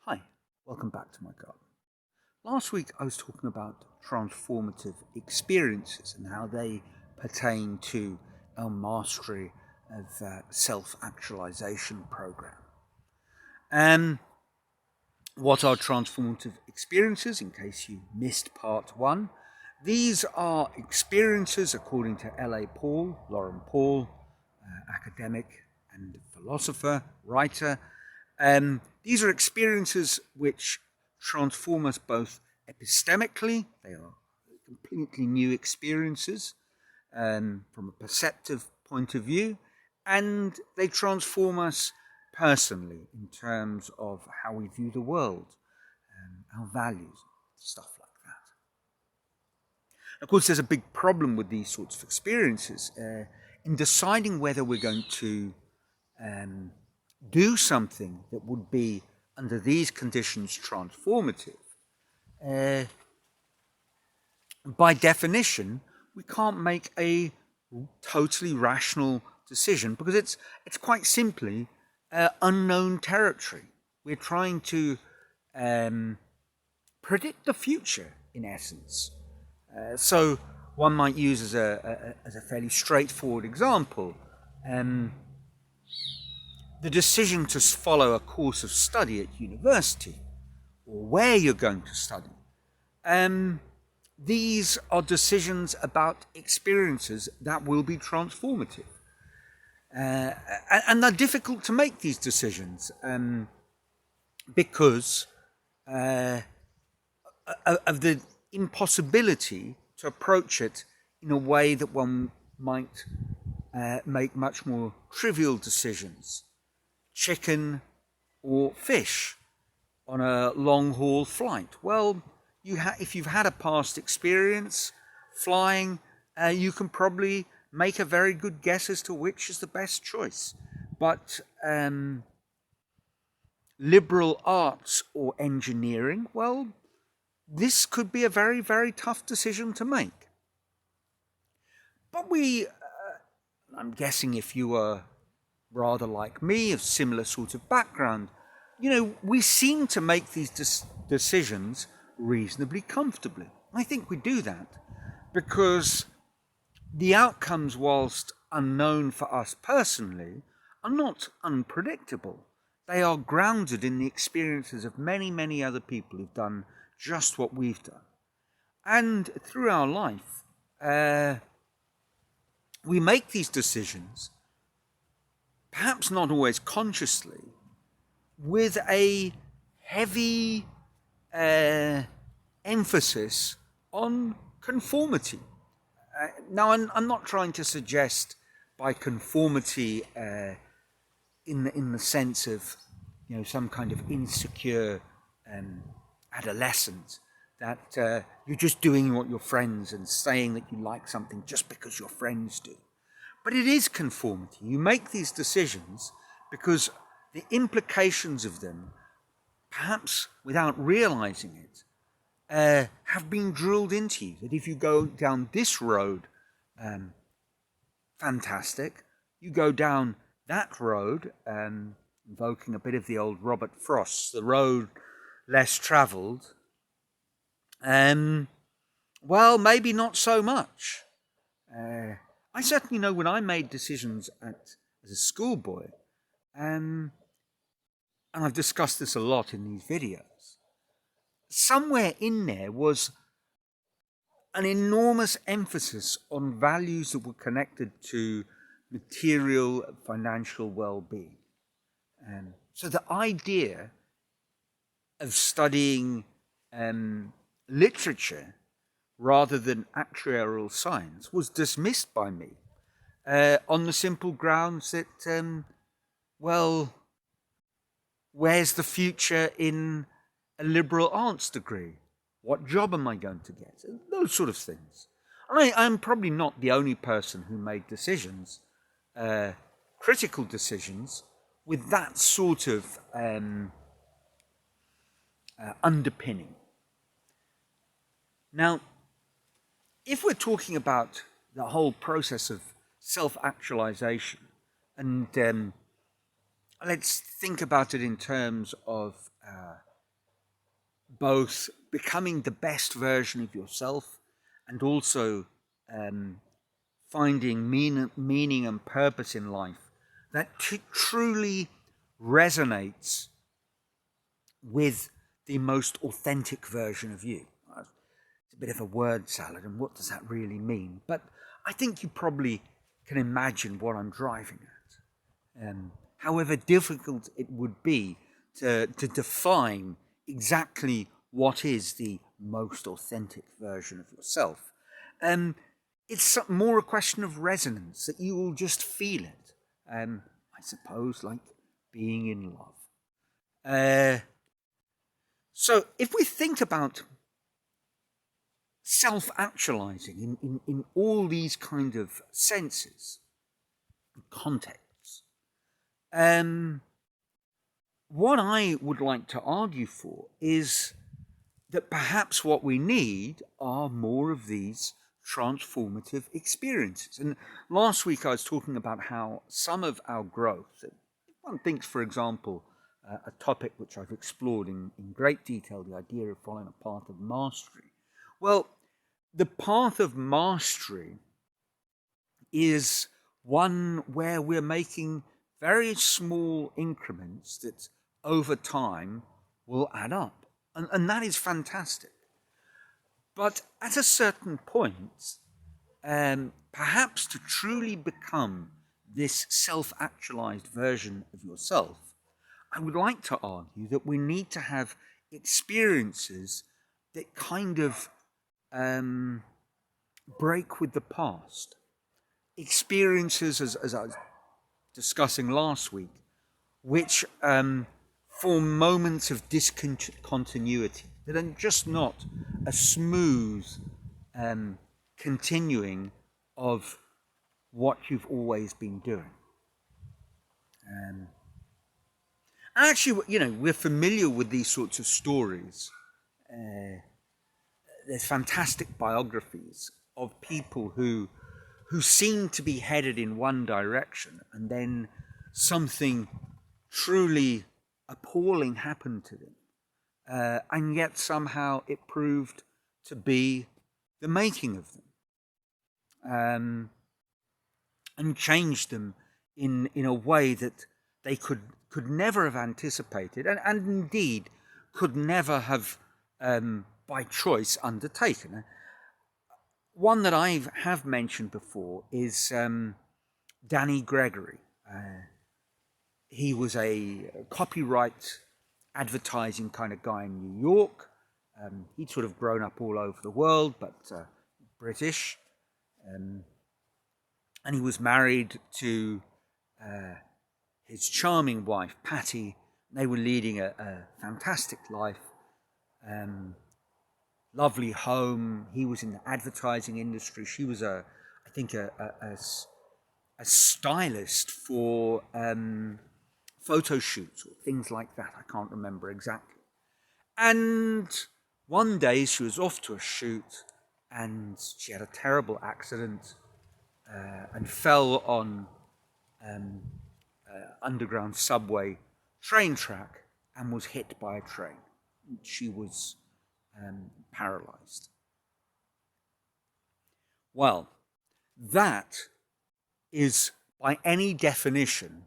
Hi, welcome back to my garden. Last week I was talking about transformative experiences and how they pertain to our mastery of self-actualization program. And what are transformative experiences, in case you missed part one? These are experiences, according to Lauren Paul, academic and philosopher, writer. These are experiences which transform us both epistemically, they are completely new experiences from a perceptive point of view, and they transform us personally in terms of how we view the world, our values, stuff like that. Of course, there's a big problem with these sorts of experiences in deciding whether we're going to do something that would be, under these conditions, transformative. By definition, we can't make a totally rational decision because it's quite simply unknown territory. We're trying to predict the future, in essence. So one might use as a fairly straightforward example the decision to follow a course of study at university, or where you're going to study. These are decisions about experiences that will be transformative. And they're difficult to make, these decisions, because of the impossibility to approach it in a way that one might make much more trivial decisions. Chicken or fish on a long-haul flight. Well, if you've had a past experience flying, you can probably make a very good guess as to which is the best choice. But liberal arts or engineering, well, this could be a very, very tough decision to make. But I'm guessing if you were rather like me, of similar sort of background, we seem to make these decisions reasonably comfortably. I think we do that because the outcomes, whilst unknown for us personally, are not unpredictable. They are grounded in the experiences of many, many other people who've done just what we've done. And through our life, we make these decisions, perhaps not always consciously, with a heavy emphasis on conformity. Now, I'm not trying to suggest by conformity in the sense of some kind of insecure adolescent, that you're just doing what your friends and saying that you like something just because your friends do. But it is conformity. You make these decisions because the implications of them, perhaps without realizing it, have been drilled into you. That if you go down this road, fantastic. You go down that road, invoking a bit of the old Robert Frost, the road less travelled, well, maybe not so much. I certainly know when I made decisions as a schoolboy, and I've discussed this a lot in these videos, somewhere in there was an enormous emphasis on values that were connected to material, financial well-being. So the idea of studying literature rather than actuarial science was dismissed by me on the simple grounds that, well, where's the future in a liberal arts degree? What job am I going to get? Those sort of things. And I'm probably not the only person who made decisions, critical decisions, with that sort of underpinning. Now, if we're talking about the whole process of self-actualization, and let's think about it in terms of both becoming the best version of yourself and also finding meaning and purpose in life that truly resonates with the most authentic version of you. It's a bit of a word salad, and what does that really mean? But I think you probably can imagine what I'm driving at. However difficult it would be to define exactly what is the most authentic version of yourself. It's more a question of resonance, that you will just feel it. I suppose like being in love. So if we think about self-actualizing in all these kind of senses, contexts, what I would like to argue for is that perhaps what we need are more of these transformative experiences. And last week I was talking about how some of our growth, one thinks, for example, a topic which I've explored in great detail, the idea of following a path of mastery. Well, the path of mastery is one where we're making very small increments that over time will add up. And that is fantastic. But at a certain point, perhaps to truly become this self-actualized version of yourself, I would like to argue that we need to have experiences that kind of break with the past. Experiences, as I was discussing last week, which form moments of discontinuity, that are just not a smooth continuing of what you've always been doing. Actually, we're familiar with these sorts of stories. There's fantastic biographies of people who seem to be headed in one direction, and then something truly appalling happened to them, and yet somehow it proved to be the making of them, and changed them in a way that they could never have anticipated, and indeed could never have by choice undertaken. One that I have mentioned before is Danny Gregory. He was a copyright advertising kind of guy in New York. He'd sort of grown up all over the world, but British. And he was married to his charming wife, Patty. They were leading a fantastic life. Lovely home. He was in the advertising industry. She was I think a stylist for photo shoots or things like that. I can't remember exactly. And one day she was off to a shoot, and she had a terrible accident and fell on underground subway train track and was hit by a train. She was paralyzed. Well, that is, by any definition,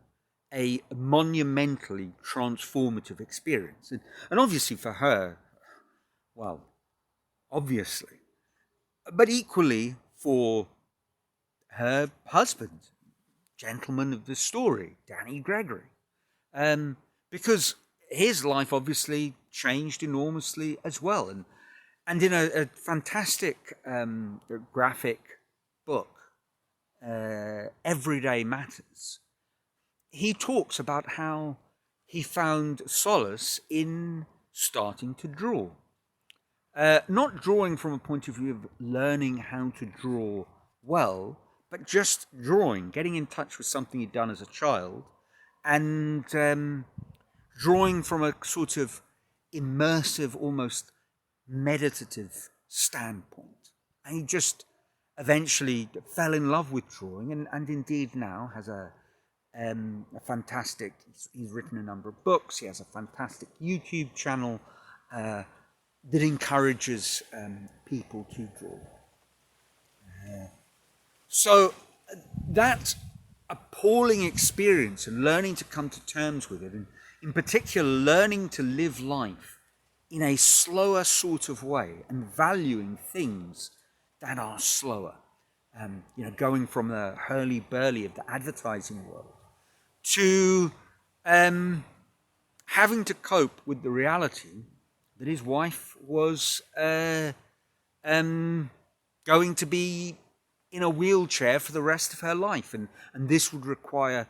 a monumentally transformative experience. And obviously for her, well, obviously, but equally for her husband, gentleman of the story, Danny Gregory, because his life obviously changed enormously as well. And in a fantastic graphic book, Everyday Matters, he talks about how he found solace in starting to draw. Not drawing from a point of view of learning how to draw well, but just drawing, getting in touch with something he'd done as a child, and drawing from a sort of immersive, almost meditative standpoint. And he just eventually fell in love with drawing, and indeed now has a fantastic, he's written a number of books, he has a fantastic YouTube channel, that encourages people to draw. So that appalling experience and learning to come to terms with it, and in particular learning to live life in a slower sort of way and valuing things that are slower, going from the hurly-burly of the advertising world to having to cope with the reality that his wife was going to be in a wheelchair for the rest of her life, and this would require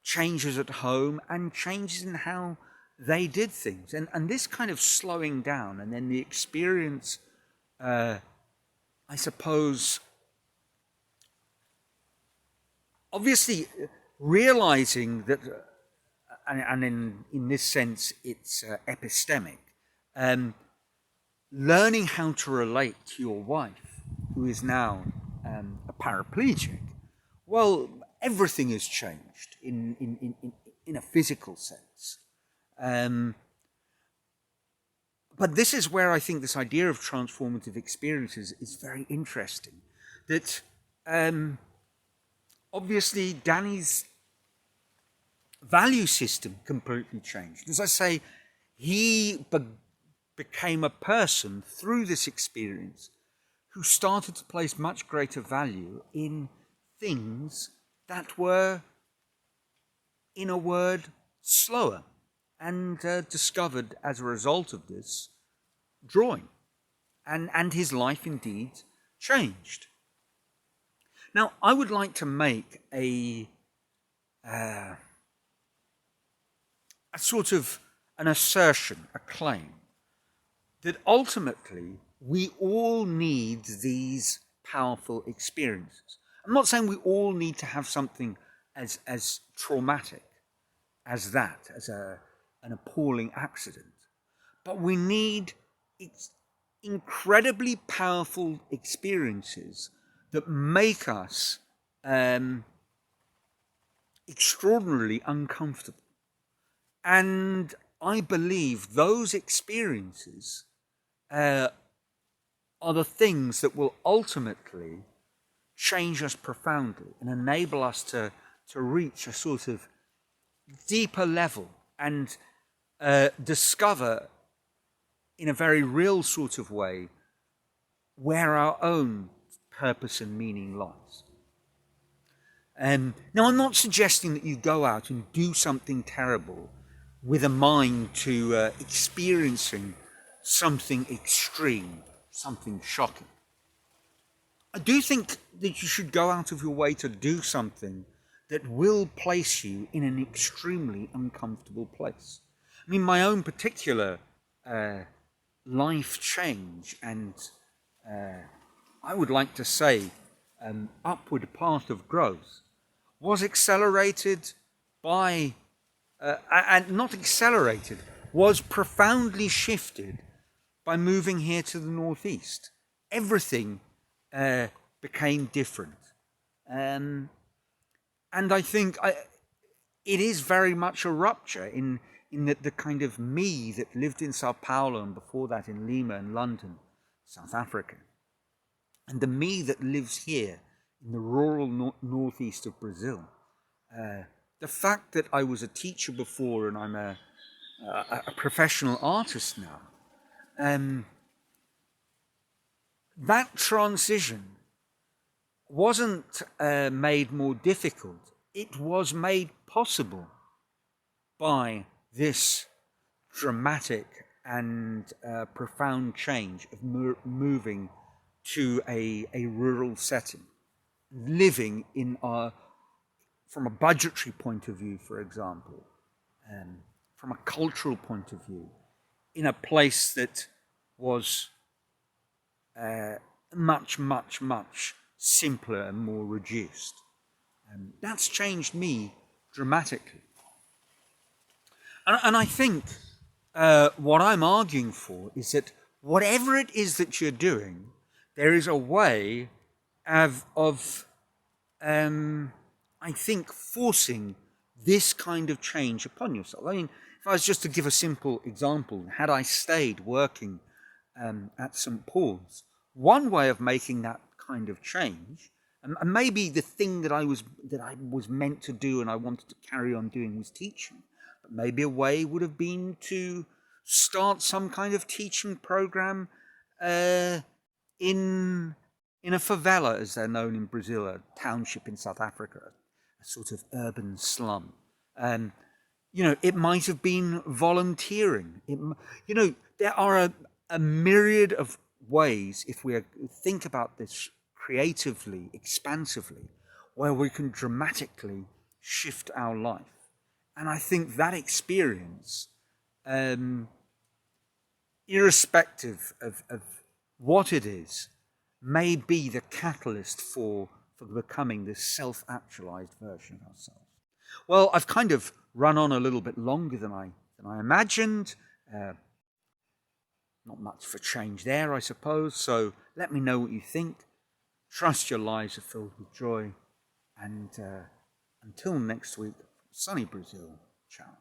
changes at home and changes in how they did things, and this kind of slowing down, and then the experience, I suppose, obviously realizing that, and in this sense it's epistemic, learning how to relate to your wife, who is now a paraplegic. Well, everything has changed in a physical sense. But this is where I think this idea of transformative experiences is very interesting. That obviously Danny's value system completely changed. As I say, he became a person through this experience who started to place much greater value in things that were, in a word, slower, and discovered as a result of this drawing. And his life indeed changed. Now, I would like to make a sort of an assertion, a claim, that ultimately we all need these powerful experiences. I'm not saying we all need to have something as traumatic as that, as an appalling accident, but we need incredibly powerful experiences that make us extraordinarily uncomfortable. And I believe those experiences are the things that will ultimately change us profoundly and enable us to reach a sort of deeper level and discover in a very real sort of way where our own purpose and meaning lies. Now, I'm not suggesting that you go out and do something terrible with a mind to experiencing something extreme, something shocking. I do think that you should go out of your way to do something that will place you in an extremely uncomfortable place. I mean, my own particular life change, and I would like to say upward path of growth, was accelerated by, and not accelerated, was profoundly shifted by moving here to the northeast. Everything became different. And I think it is very much a rupture in that the kind of me that lived in Sao Paulo and before that in Lima and London, South Africa, and the me that lives here in the rural northeast of Brazil. The fact that I was a teacher before and I'm a professional artist now, that transition wasn't made more difficult. It was made possible by this dramatic and profound change of moving to a rural setting, living in from a budgetary point of view, for example, from a cultural point of view, in a place that was much, much, much simpler and more reduced. That's changed me dramatically. And I think what I'm arguing for is that whatever it is that you're doing, there is a way of I think, forcing this kind of change upon yourself. I mean, if I was just to give a simple example, had I stayed working at St. Paul's. One way of making that kind of change, and maybe the thing that I was meant to do and I wanted to carry on doing was teaching, but maybe a way would have been to start some kind of teaching program in a favela, as they're known in Brazil, a township in South Africa, a sort of urban slum. It might have been volunteering. There are a myriad of ways, if we think about this creatively, expansively, where we can dramatically shift our life. And I think that experience, irrespective of what it is, may be the catalyst for becoming this self-actualized version of ourselves. Well, I've kind of run on a little bit longer than I imagined. Not much for change there, I suppose. So let me know what you think. Trust your lives are filled with joy. And until next week, sunny Brazil. Ciao.